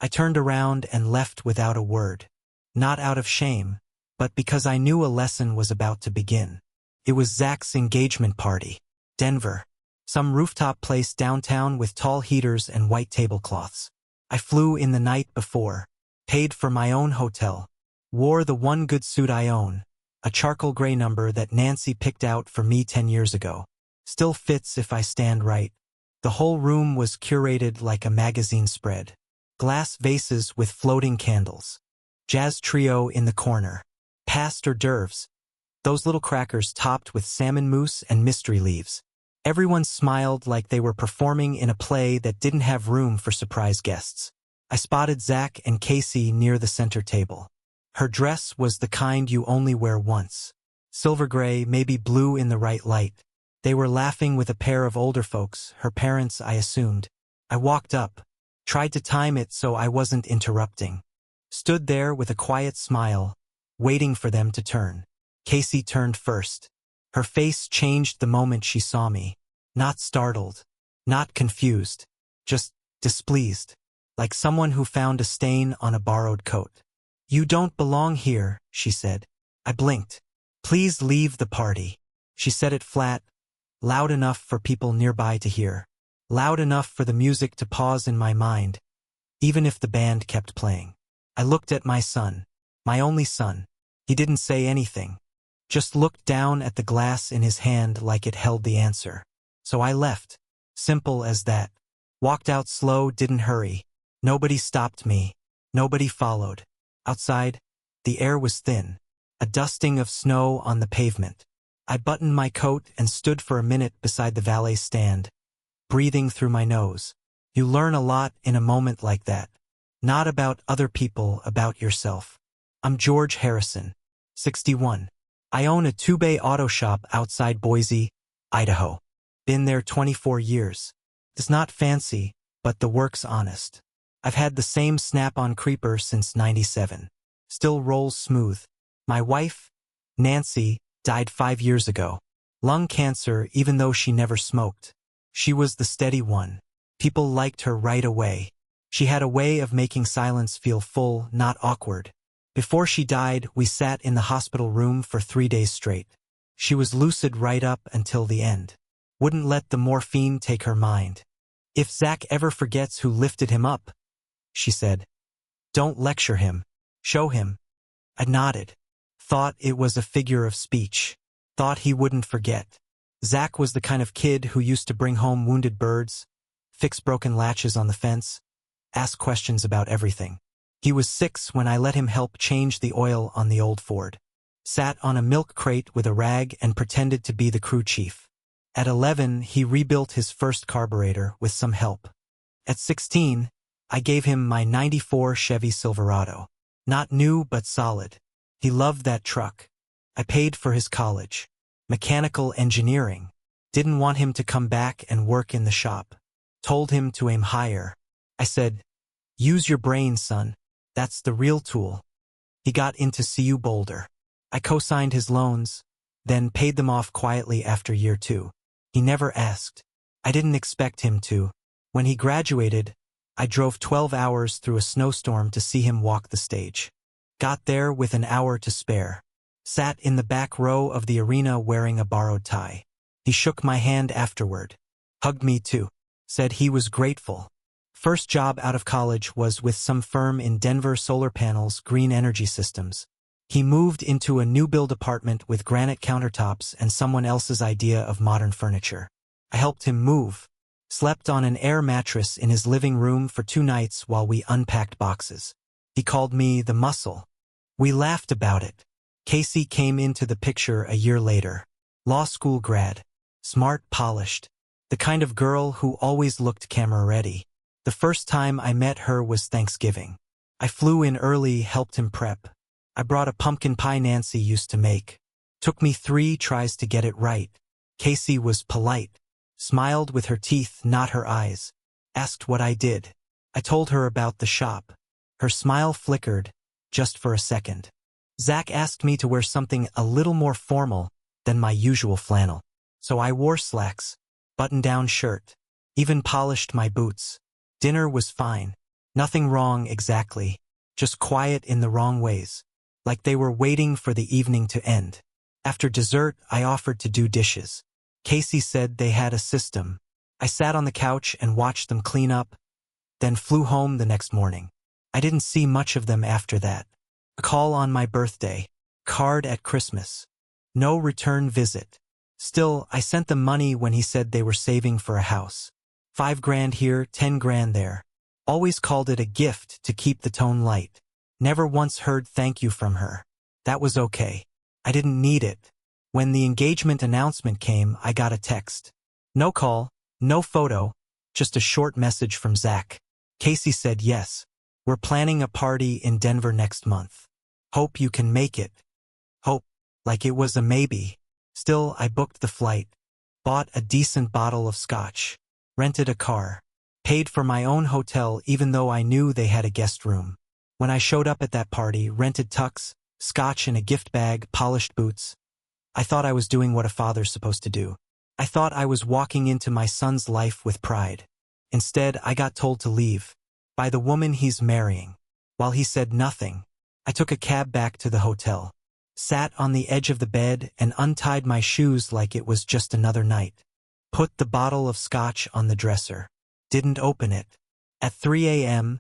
I turned around and left without a word. Not out of shame, but because I knew a lesson was about to begin. It was Zach's engagement party. Denver. Some rooftop place downtown with tall heaters and white tablecloths. I flew in the night before, paid for my own hotel, wore the one good suit I own, a charcoal gray number that Nancy picked out for me 10 years ago. Still fits if I stand right. The whole room was curated like a magazine spread. Glass vases with floating candles. Jazz trio in the corner. Past hors d'oeuvres. Those little crackers topped with salmon mousse and mystery leaves. Everyone smiled like they were performing in a play that didn't have room for surprise guests. I spotted Zach and Casey near the center table. Her dress was the kind you only wear once. Silver gray, maybe blue in the right light. They were laughing with a pair of older folks, her parents, I assumed. I walked up, tried to time it so I wasn't interrupting. Stood there with a quiet smile, waiting for them to turn. Casey turned first. Her face changed the moment she saw me. Not startled, not confused, just displeased, like someone who found a stain on a borrowed coat. "You don't belong here," she said. I blinked. "Please leave the party." She said it flat, loud enough for people nearby to hear, loud enough for the music to pause in my mind, even if the band kept playing. I looked at my son, my only son. He didn't say anything, just looked down at the glass in his hand like it held the answer. So I left. Simple as that. Walked out slow, didn't hurry. Nobody stopped me. Nobody followed. Outside, the air was thin, a dusting of snow on the pavement. I buttoned my coat and stood for a minute beside the valet stand, breathing through my nose. You learn a lot in a moment like that. Not about other people, about yourself. I'm George Harrison, 61. I own a two-bay auto shop outside Boise, Idaho. Been there 24 years. It's not fancy, but the work's honest. I've had the same snap-on creeper since '97. Still rolls smooth. My wife, Nancy, died 5 years ago. Lung cancer, even though she never smoked. She was the steady one. People liked her right away. She had a way of making silence feel full, not awkward. Before she died, we sat in the hospital room for 3 days straight. She was lucid right up until the end. Wouldn't let the morphine take her mind. "If Zach ever forgets who lifted him up," she said, "don't lecture him. Show him." I nodded. Thought it was a figure of speech. Thought he wouldn't forget. Zach was the kind of kid who used to bring home wounded birds, fix broken latches on the fence, ask questions about everything. He was 6 when I let him help change the oil on the old Ford. Sat on a milk crate with a rag and pretended to be the crew chief. At 11, he rebuilt his first carburetor with some help. At 16, I gave him my '94 Chevy Silverado. Not new, but solid. He loved that truck. I paid for his college. Mechanical engineering. Didn't want him to come back and work in the shop. Told him to aim higher. I said, "Use your brain, son. That's the real tool." He got into CU Boulder. I co-signed his loans, then paid them off quietly after year 2. He never asked. I didn't expect him to. When he graduated, I drove 12 hours through a snowstorm to see him walk the stage. Got there with an hour to spare. Sat in the back row of the arena wearing a borrowed tie. He shook my hand afterward. Hugged me too. Said he was grateful. First job out of college was with some firm in Denver, solar panels, green energy systems. He moved into a new-build apartment with granite countertops and someone else's idea of modern furniture. I helped him move. Slept on an air mattress in his living room for 2 nights while we unpacked boxes. He called me the muscle. We laughed about it. Casey came into the picture a year later. Law school grad. Smart, polished. The kind of girl who always looked camera-ready. The first time I met her was Thanksgiving. I flew in early, helped him prep. I brought a pumpkin pie Nancy used to make. Took me 3 tries to get it right. Casey was polite. Smiled with her teeth, not her eyes. Asked what I did. I told her about the shop. Her smile flickered, just for a second. Zach asked me to wear something a little more formal than my usual flannel. So I wore slacks, button-down shirt, even polished my boots. Dinner was fine. Nothing wrong exactly, just quiet in the wrong ways, like they were waiting for the evening to end. After dessert, I offered to do dishes. Casey said they had a system. I sat on the couch and watched them clean up, then flew home the next morning. I didn't see much of them after that. A call on my birthday, card at Christmas. No return visit. Still, I sent them money when he said they were saving for a house. 5 grand here, 10 grand there. Always called it a gift to keep the tone light. Never once heard thank you from her. That was okay. I didn't need it. When the engagement announcement came, I got a text. No call, no photo, just a short message from Zach. Casey said yes. We're planning a party in Denver next month. Hope you can make it. Hope, like it was a maybe. Still, I booked the flight, bought a decent bottle of scotch, rented a car, paid for my own hotel even though I knew they had a guest room. When I showed up at that party, rented tux, scotch in a gift bag, polished boots, I thought I was doing what a father's supposed to do. I thought I was walking into my son's life with pride. Instead, I got told to leave, by the woman he's marrying. While he said nothing, I took a cab back to the hotel, sat on the edge of the bed and untied my shoes like it was just another night. Put the bottle of scotch on the dresser. Didn't open it. At 3 a.m.,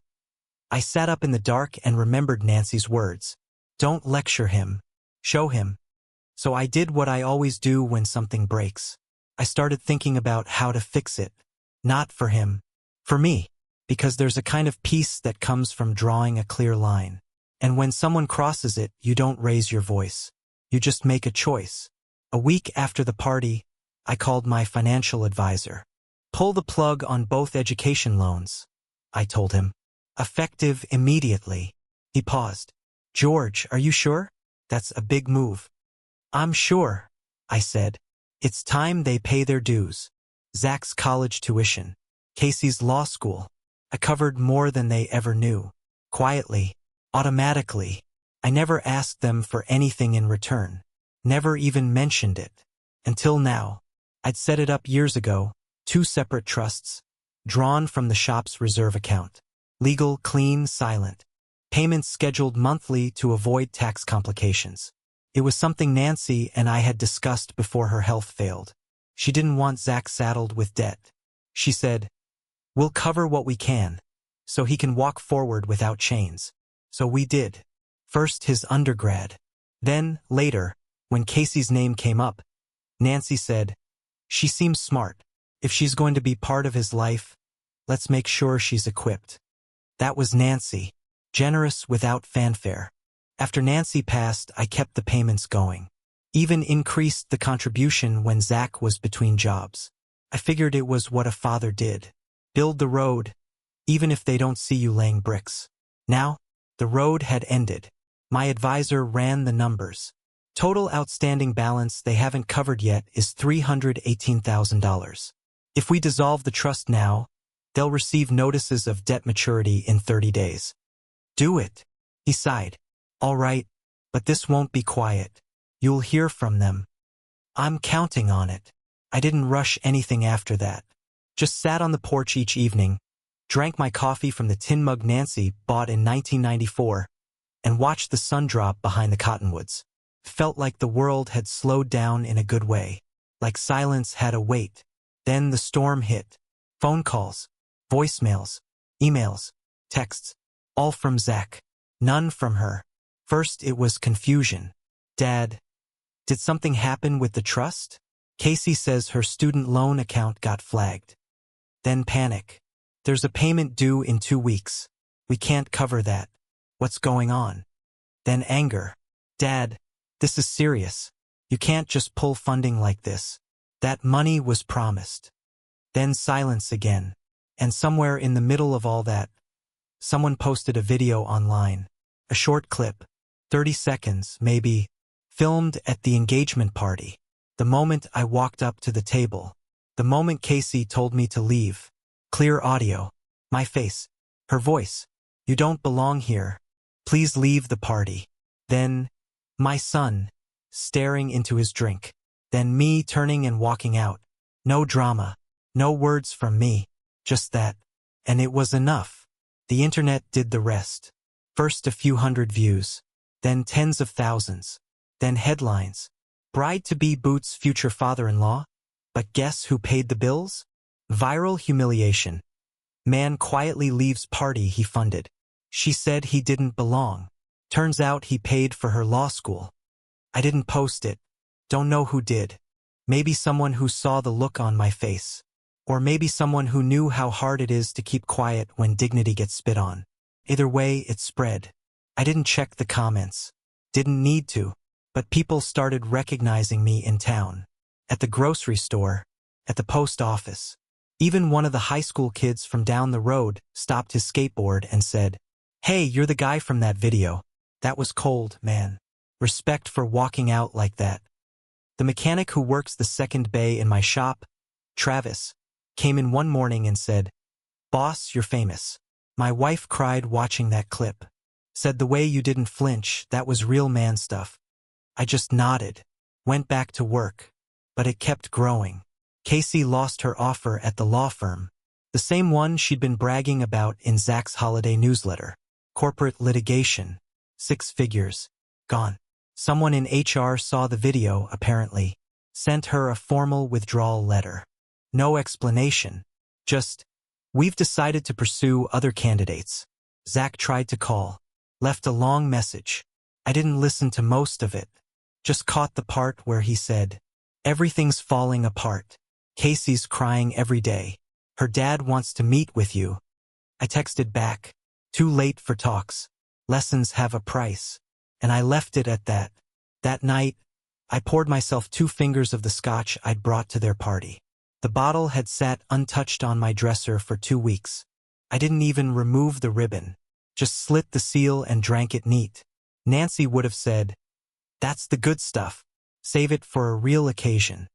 I sat up in the dark and remembered Nancy's words. Don't lecture him. Show him. So I did what I always do when something breaks. I started thinking about how to fix it. Not for him. For me. Because there's a kind of peace that comes from drawing a clear line. And when someone crosses it, you don't raise your voice. You just make a choice. A week after the party, I called my financial advisor. Pull the plug on both education loans, I told him. Effective immediately. He paused. George, are you sure? That's a big move. I'm sure, I said. It's time they pay their dues. Zach's college tuition. Casey's law school. I covered more than they ever knew. Quietly, automatically. I never asked them for anything in return. Never even mentioned it. Until now. I'd set it up years ago, 2 separate trusts, drawn from the shop's reserve account. Legal, clean, silent. Payments scheduled monthly to avoid tax complications. It was something Nancy and I had discussed before her health failed. She didn't want Zach saddled with debt. She said, we'll cover what we can, so he can walk forward without chains. So we did. First his undergrad. Then, later, when Casey's name came up, Nancy said, she seems smart. If she's going to be part of his life, let's make sure she's equipped. That was Nancy. Generous without fanfare. After Nancy passed, I kept the payments going. Even increased the contribution when Zach was between jobs. I figured it was what a father did. Build the road, even if they don't see you laying bricks. Now, the road had ended. My advisor ran the numbers. Total outstanding balance they haven't covered yet is $318,000. If we dissolve the trust now, they'll receive notices of debt maturity in 30 days. Do it, he sighed. All right, but this won't be quiet. You'll hear from them. I'm counting on it. I didn't rush anything after that. Just sat on the porch each evening, drank my coffee from the tin mug Nancy bought in 1994, and watched the sun drop behind the cottonwoods. Felt like the world had slowed down in a good way, like silence had a weight. Then the storm hit. Phone calls, voicemails, emails, texts, all from Zach. None from her. First it was confusion. Dad, did something happen with the trust? Casey says her student loan account got flagged. Then panic. There's a payment due in 2 weeks. We can't cover that. What's going on? Then anger. Dad, this is serious. You can't just pull funding like this. That money was promised. Then silence again. And somewhere in the middle of all that, someone posted a video online. A short clip, 30 seconds, maybe, filmed at the engagement party. The moment I walked up to the table. The moment Casey told me to leave. Clear audio. My face. Her voice. You don't belong here. Please leave the party. Then, my son, staring into his drink. Then me turning and walking out. No drama. No words from me. Just that. And it was enough. The internet did the rest. First a few hundred views, then tens of thousands, then headlines. Bride-to-be boots future father-in-law? But guess who paid the bills? Viral humiliation. Man quietly leaves party he funded. She said he didn't belong. Turns out he paid for her law school. I didn't post it. Don't know who did. Maybe someone who saw the look on my face. Or maybe someone who knew how hard it is to keep quiet when dignity gets spit on. Either way, it spread. I didn't check the comments. Didn't need to. But people started recognizing me in town. At the grocery store. At the post office. Even one of the high school kids from down the road stopped his skateboard and said, "Hey, you're the guy from that video. That was cold, man. Respect for walking out like that." The mechanic who works the second bay in my shop, Travis, came in one morning and said, "Boss, you're famous." My wife cried watching that clip. Said the way you didn't flinch, that was real man stuff. I just nodded. Went back to work. But it kept growing. Casey lost her offer at the law firm. The same one she'd been bragging about in Zach's holiday newsletter. Corporate litigation. 6 figures. Gone. Someone in HR saw the video, apparently. Sent her a formal withdrawal letter. No explanation. Just, "We've decided to pursue other candidates." Zach tried to call. Left a long message. I didn't listen to most of it. Just caught the part where he said, "Everything's falling apart. Casey's crying every day. Her dad wants to meet with you." I texted back, "Too late for talks. Lessons have a price." And I left it at that. That night, I poured myself 2 fingers of the scotch I'd brought to their party. The bottle had sat untouched on my dresser for 2 weeks. I didn't even remove the ribbon. Just slit the seal and drank it neat. Nancy would have said, "That's the good stuff. Save it for a real occasion."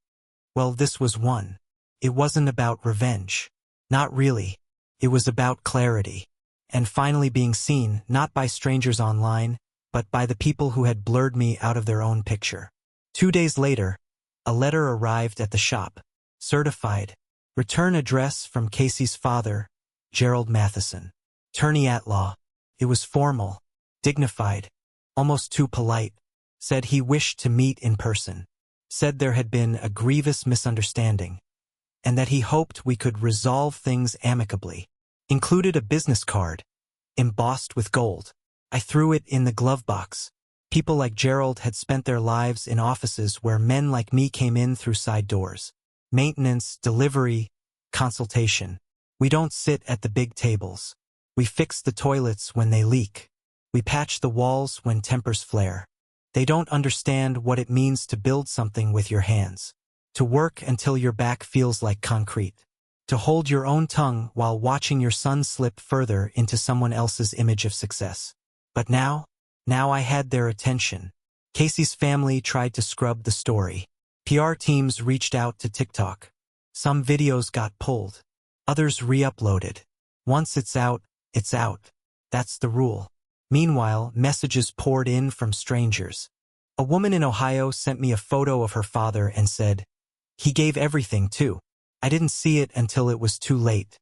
Well, this was one. It wasn't about revenge. Not really. It was about clarity. And finally being seen, not by strangers online, but by the people who had blurred me out of their own picture. 2 days later, a letter arrived at the shop. Certified. Return address from Casey's father, Gerald Matheson. Attorney at law. It was formal, dignified, almost too polite. Said he wished to meet in person. Said there had been a grievous misunderstanding. And that he hoped we could resolve things amicably. Included a business card, embossed with gold. I threw it in the glove box. People like Gerald had spent their lives in offices where men like me came in through side doors. Maintenance, delivery, consultation. We don't sit at the big tables. We fix the toilets when they leak. We patch the walls when tempers flare. They don't understand what it means to build something with your hands. To work until your back feels like concrete. To hold your own tongue while watching your son slip further into someone else's image of success. But now I had their attention. Casey's family tried to scrub the story. PR teams reached out to TikTok. Some videos got pulled. Others re-uploaded. Once it's out, it's out. That's the rule. Meanwhile, messages poured in from strangers. A woman in Ohio sent me a photo of her father and said, "He gave everything too." I didn't see it until it was too late.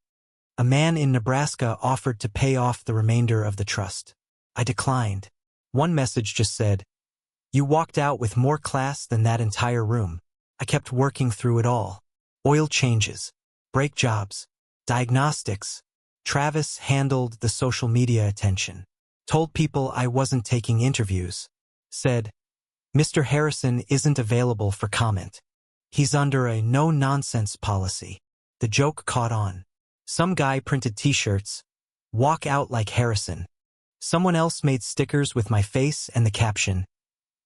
A man in Nebraska offered to pay off the remainder of the trust. I declined. One message just said, "You walked out with more class than that entire room." I kept working through it all. Oil changes, brake jobs, diagnostics. Travis handled the social media attention. Told people I wasn't taking interviews. Said, "Mr. Harrison isn't available for comment. He's under a no-nonsense policy." The joke caught on. Some guy printed t-shirts, "Walk out like Harrison." Someone else made stickers with my face and the caption,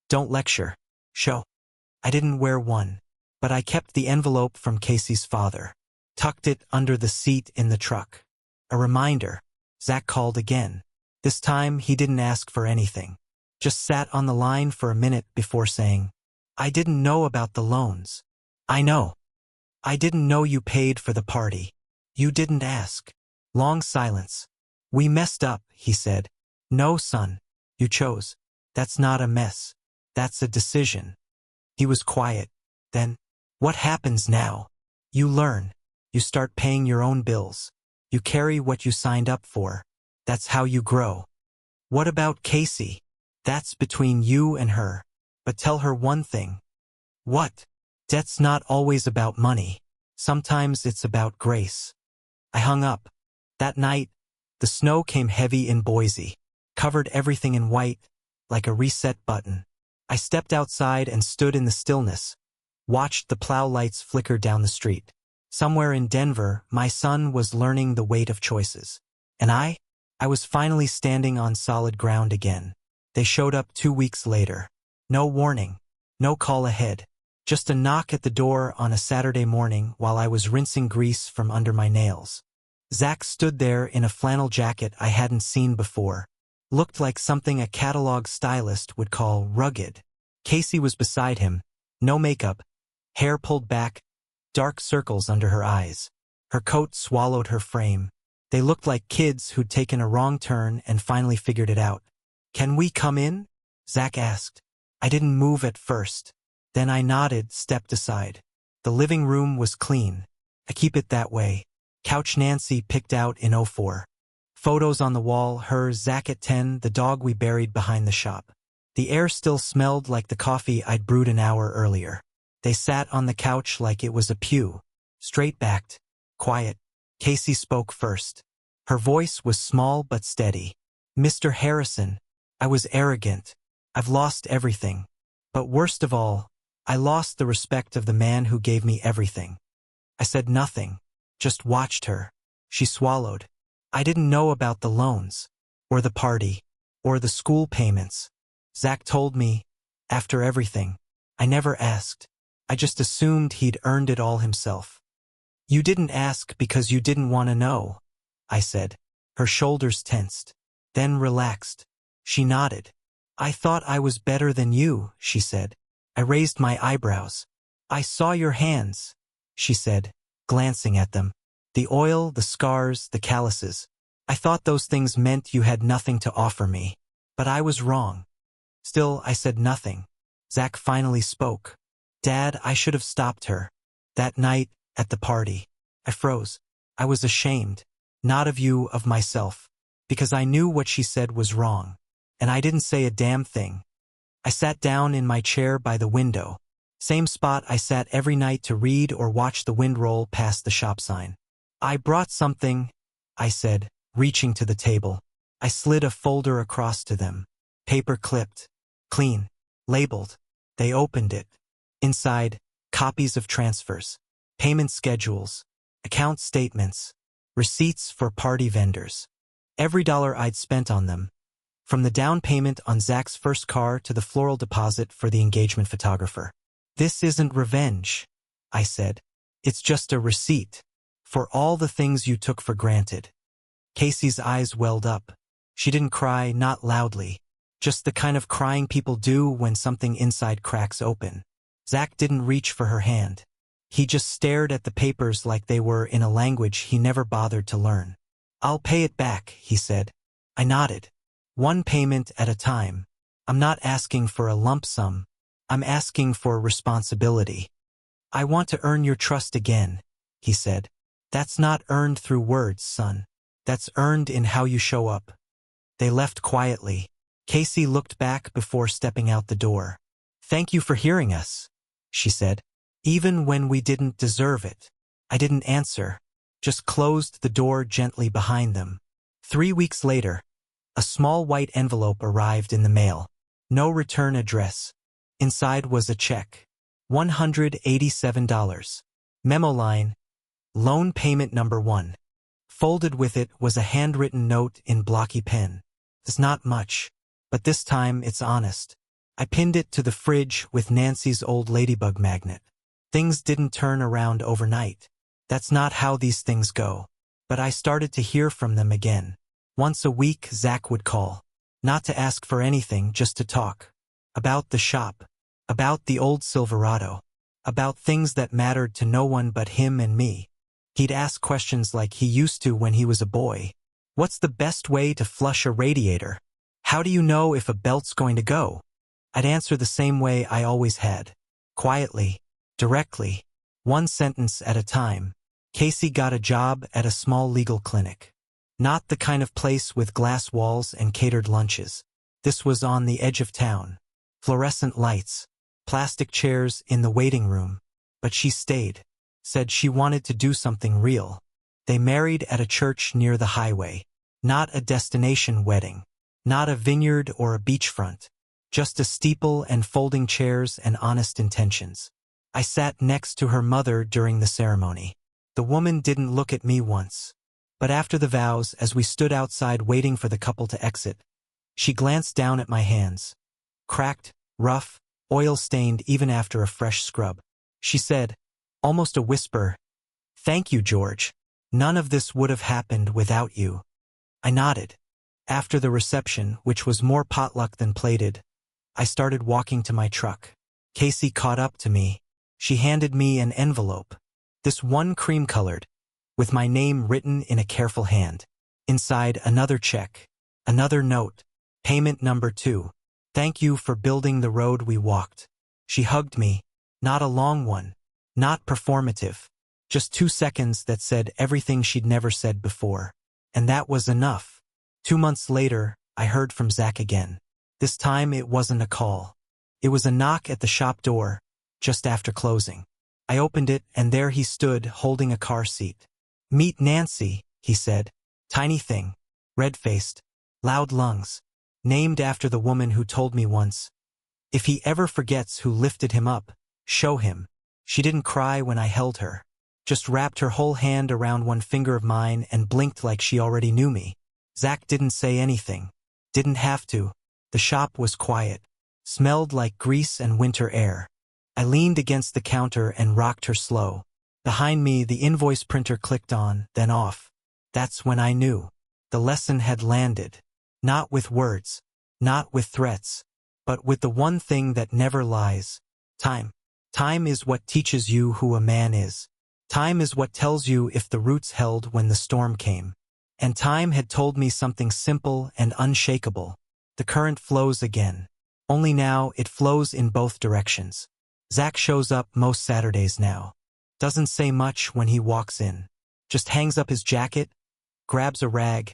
"Don't lecture, show." I didn't wear one, but I kept the envelope from Casey's father. Tucked it under the seat in the truck. A reminder. Zach called again. This time he didn't ask for anything. Just sat on the line for a minute before saying, "I didn't know about the loans." "I know. I didn't know you paid for the party. You didn't ask." Long silence. "We messed up," he said. "No, son. You chose. That's not a mess. That's a decision." He was quiet. Then, "What happens now? You learn. You start paying your own bills. You carry what you signed up for. That's how you grow. What about Casey? That's between you and her. But tell her one thing. What? Debt's not always about money. Sometimes it's about grace. I hung up. That night, the snow came heavy in Boise, covered everything in white, like a reset button. I stepped outside and stood in the stillness, watched the plow lights flicker down the street. Somewhere in Denver, my son was learning the weight of choices. And I was finally standing on solid ground again. They showed up 2 weeks later. No warning, no call ahead. Just a knock at the door on a Saturday morning while I was rinsing grease from under my nails. Zach stood there in a flannel jacket I hadn't seen before. Looked like something a catalog stylist would call rugged. Casey was beside him, no makeup, hair pulled back, dark circles under her eyes. Her coat swallowed her frame. They looked like kids who'd taken a wrong turn and finally figured it out. "Can we come in?" Zach asked. I didn't move at first. Then I nodded, stepped aside. The living room was clean. I keep it that way. Couch Nancy picked out in '04. Photos on the wall, her, Zach at 10, the dog we buried behind the shop. The air still smelled like the coffee I'd brewed an hour earlier. They sat on the couch like it was a pew. Straight-backed, quiet. Casey spoke first. Her voice was small but steady. "Mr. Harrison, I was arrogant. I've lost everything. But worst of all, I lost the respect of the man who gave me everything." I said nothing, just watched her. She swallowed. "I didn't know about the loans, or the party, or the school payments. Zach told me, after everything. I never asked. I just assumed he'd earned it all himself." "You didn't ask because you didn't want to know," I said. Her shoulders tensed, then relaxed. She nodded. "I thought I was better than you," she said. I raised my eyebrows. "I saw your hands," she said, glancing at them. "The oil, the scars, the calluses. I thought those things meant you had nothing to offer me. But I was wrong." Still, I said nothing. Zach finally spoke. "Dad, I should have stopped her. That night, at the party." I froze. I was ashamed. Not of you, of myself. Because I knew what she said was wrong. And I didn't say a damn thing. I sat down in my chair by the window. Same spot I sat every night to read or watch the wind roll past the shop sign. "I brought something," I said, reaching to the table. I slid a folder across to them. Paper clipped. Clean. Labeled. They opened it. Inside, copies of transfers. Payment schedules. Account statements. Receipts for party vendors. Every dollar I'd spent on them. From the down payment on Zach's first car to the floral deposit for the engagement photographer. "This isn't revenge," I said. "It's just a receipt. For all the things you took for granted." Casey's eyes welled up. She didn't cry, not loudly. Just the kind of crying people do when something inside cracks open. Zach didn't reach for her hand. He just stared at the papers like they were in a language he never bothered to learn. "I'll pay it back," he said. I nodded. "One payment at a time. I'm not asking for a lump sum. I'm asking for responsibility." "I want to earn your trust again," he said. "That's not earned through words, son. That's earned in how you show up." They left quietly. Casey looked back before stepping out the door. "Thank you for hearing us," she said. "Even when we didn't deserve it." I didn't answer, just closed the door gently behind them. 3 weeks later, a small white envelope arrived in the mail. No return address. Inside was a check. $187. Memo line, loan payment number 1. Folded with it was a handwritten note in blocky pen. It's not much, but this time it's honest. I pinned it to the fridge with Nancy's old ladybug magnet. Things didn't turn around overnight. That's not how these things go. But I started to hear from them again. Once a week, Zach would call. Not to ask for anything, just to talk. About the shop. About the old Silverado. About things that mattered to no one but him and me. He'd ask questions like he used to when he was a boy. What's the best way to flush a radiator? How do you know if a belt's going to go? I'd answer the same way I always had. Quietly. Directly. One sentence at a time. Casey got a job at a small legal clinic. Not the kind of place with glass walls and catered lunches. This was on the edge of town. Fluorescent lights, plastic chairs in the waiting room. But she stayed. Said she wanted to do something real. They married at a church near the highway. Not a destination wedding. Not a vineyard or a beachfront. Just a steeple and folding chairs and honest intentions. I sat next to her mother during the ceremony. The woman didn't look at me once. But after the vows, as we stood outside waiting for the couple to exit, she glanced down at my hands. Cracked, rough, oil-stained even after a fresh scrub. She said, almost a whisper, "Thank you, George. None of this would have happened without you." I nodded. After the reception, which was more potluck than plated, I started walking to my truck. Casey caught up to me. She handed me an envelope. This one cream-colored, with my name written in a careful hand. Inside, another check. Another note. Payment number 2. Thank you for building the road we walked. She hugged me. Not a long one. Not performative. Just 2 seconds that said everything she'd never said before. And that was enough. 2 months later, I heard from Zach again. This time it wasn't a call. It was a knock at the shop door, just after closing. I opened it, and there he stood, holding a car seat. "Meet Nancy," he said. Tiny thing. Red-faced. Loud lungs. Named after the woman who told me once, if he ever forgets who lifted him up, show him. She didn't cry when I held her. Just wrapped her whole hand around one finger of mine and blinked like she already knew me. Zach didn't say anything. Didn't have to. The shop was quiet. Smelled like grease and winter air. I leaned against the counter and rocked her slow. Behind me, the invoice printer clicked on, then off. That's when I knew. The lesson had landed. Not with words. Not with threats. But with the one thing that never lies. Time. Time is what teaches you who a man is. Time is what tells you if the roots held when the storm came. And time had told me something simple and unshakable. The current flows again. Only now it flows in both directions. Zach shows up most Saturdays now. Doesn't say much when he walks in. Just hangs up his jacket, grabs a rag,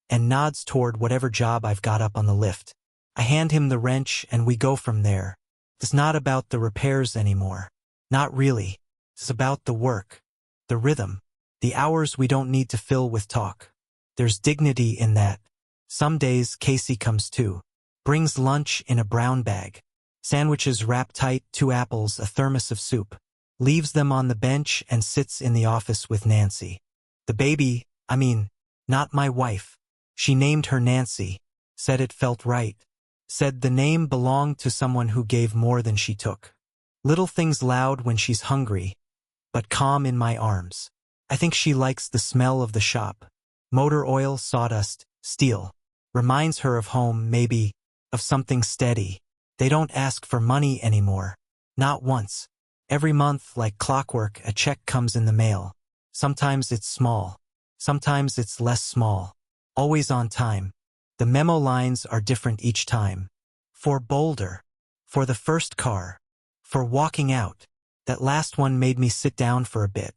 and nods toward whatever job I've got up on the lift. I hand him the wrench and we go from there. It's not about the repairs anymore. Not really. It's about the work, the rhythm, the hours we don't need to fill with talk. There's dignity in that. Some days Casey comes too. Brings lunch in a brown bag. Sandwiches wrapped tight, 2 apples, a thermos of soup. Leaves them on the bench and sits in the office with Nancy. The baby, not my wife. She named her Nancy. Said it felt right. Said the name belonged to someone who gave more than she took. Little things loud when she's hungry, but calm in my arms. I think she likes the smell of the shop. Motor oil, sawdust, steel. Reminds her of home, maybe, of something steady. They don't ask for money anymore. Not once. Every month, like clockwork, a check comes in the mail. Sometimes it's small. Sometimes it's less small. Always on time. The memo lines are different each time. For Boulder. For the first car. For walking out. That last one made me sit down for a bit.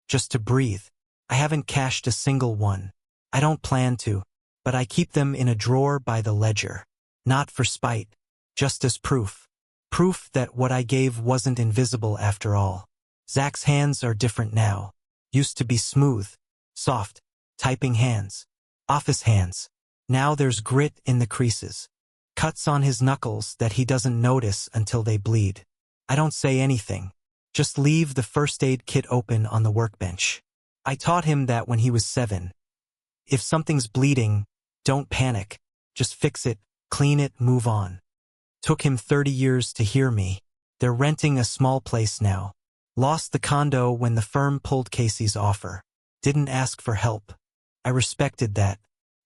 Just to breathe. I haven't cashed a single one. I don't plan to. But I keep them in a drawer by the ledger. Not for spite. Just as proof. Proof that what I gave wasn't invisible after all. Zach's hands are different now. Used to be smooth. Soft. Typing hands. Office hands. Now there's grit in the creases. Cuts on his knuckles that he doesn't notice until they bleed. I don't say anything. Just leave the first aid kit open on the workbench. I taught him that when he was 7. If something's bleeding, don't panic. Just fix it, clean it, move on. Took him 30 years to hear me. They're renting a small place now. Lost the condo when the firm pulled Casey's offer. Didn't ask for help. I respected that.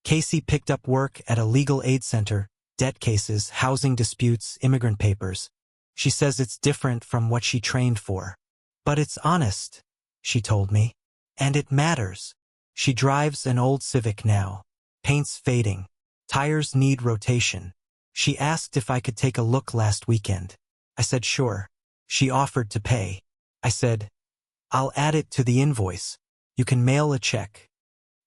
Casey picked up work at a legal aid center, debt cases, housing disputes, immigrant papers. She says it's different from what she trained for. But it's honest, she told me. And it matters. She drives an old Civic now. Paint's fading. Tires need rotation. She asked if I could take a look last weekend. I said sure. She offered to pay. I said, I'll add it to the invoice. You can mail a check.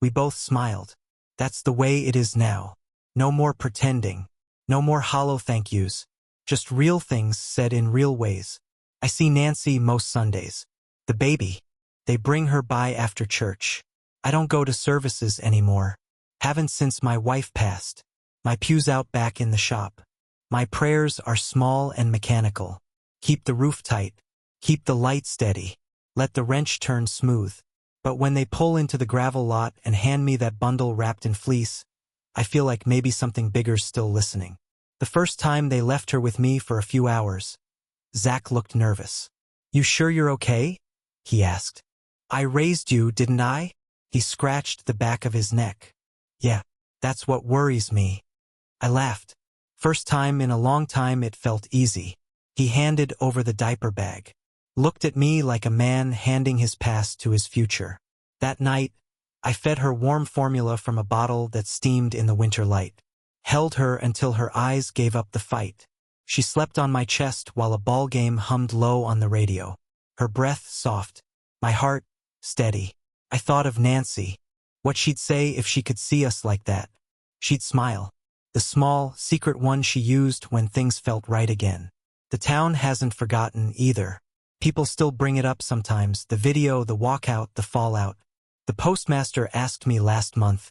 We both smiled. That's the way it is now. No more pretending. No more hollow thank yous. Just real things said in real ways. I see Nancy most Sundays. The baby. They bring her by after church. I don't go to services anymore. Haven't since my wife passed. My pew's out back in the shop. My prayers are small and mechanical. Keep the roof tight. Keep the light steady. Let the wrench turn smooth. But when they pull into the gravel lot and hand me that bundle wrapped in fleece, I feel like maybe something bigger's still listening. The first time they left her with me for a few hours, Zach looked nervous. "You sure you're okay?" he asked. "I raised you, didn't I?" He scratched the back of his neck. "Yeah, that's what worries me." I laughed. First time in a long time it felt easy. He handed over the diaper bag. Looked at me like a man handing his past to his future. That night, I fed her warm formula from a bottle that steamed in the winter light. Held her until her eyes gave up the fight. She slept on my chest while a ball game hummed low on the radio. Her breath soft. My heart steady. I thought of Nancy. What she'd say if she could see us like that. She'd smile. The small, secret one she used when things felt right again. The town hasn't forgotten either. People still bring it up sometimes, the video, the walkout, the fallout. The postmaster asked me last month,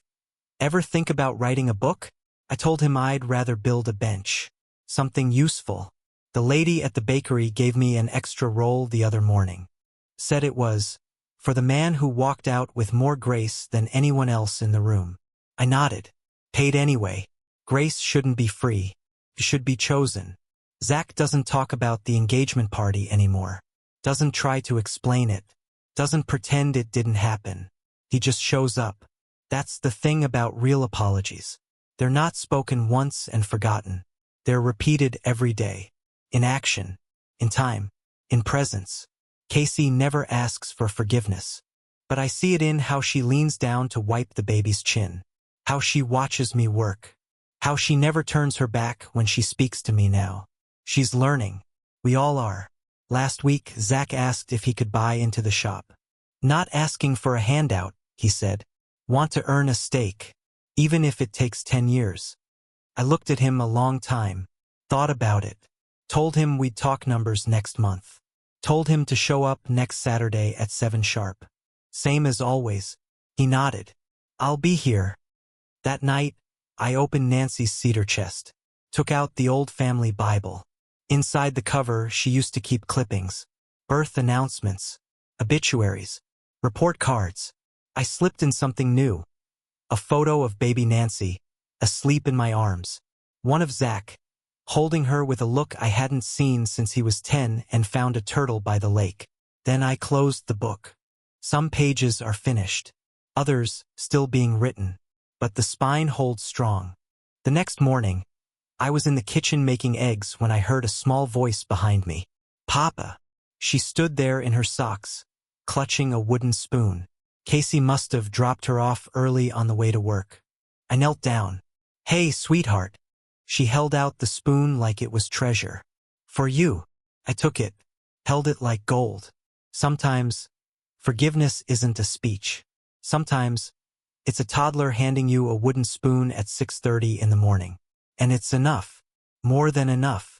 "Ever think about writing a book?" I told him I'd rather build a bench. Something useful. The lady at the bakery gave me an extra roll the other morning. Said it was for the man who walked out with more grace than anyone else in the room. I nodded. Paid anyway. Grace shouldn't be free. It should be chosen. Zach doesn't talk about the engagement party anymore. Doesn't try to explain it. Doesn't pretend it didn't happen. He just shows up. That's the thing about real apologies. They're not spoken once and forgotten. They're repeated every day. In action. In time. In presence. Casey never asks for forgiveness. But I see it in how she leans down to wipe the baby's chin. How she watches me work. How she never turns her back when she speaks to me now. She's learning. We all are. Last week, Zach asked if he could buy into the shop. "Not asking for a handout," he said. "Want to earn a stake, even if it takes 10 years. I looked at him a long time, thought about it. Told him we'd talk numbers next month. Told him to show up next Saturday at 7 sharp. Same as always. He nodded. "I'll be here." That night, I opened Nancy's cedar chest. Took out the old family Bible. Inside the cover, she used to keep clippings. Birth announcements. Obituaries. Report cards. I slipped in something new. A photo of baby Nancy, asleep in my arms. One of Zach, holding her with a look I hadn't seen since he was 10 and found a turtle by the lake. Then I closed the book. Some pages are finished. Others still being written. But the spine holds strong. The next morning, I was in the kitchen making eggs when I heard a small voice behind me. "Papa." She stood there in her socks, clutching a wooden spoon. Casey must have dropped her off early on the way to work. I knelt down. "Hey, sweetheart." She held out the spoon like it was treasure. "For you." I took it, held it like gold. Sometimes, forgiveness isn't a speech. Sometimes, it's a toddler handing you a wooden spoon at 6:30 in the morning. And it's enough. More than enough.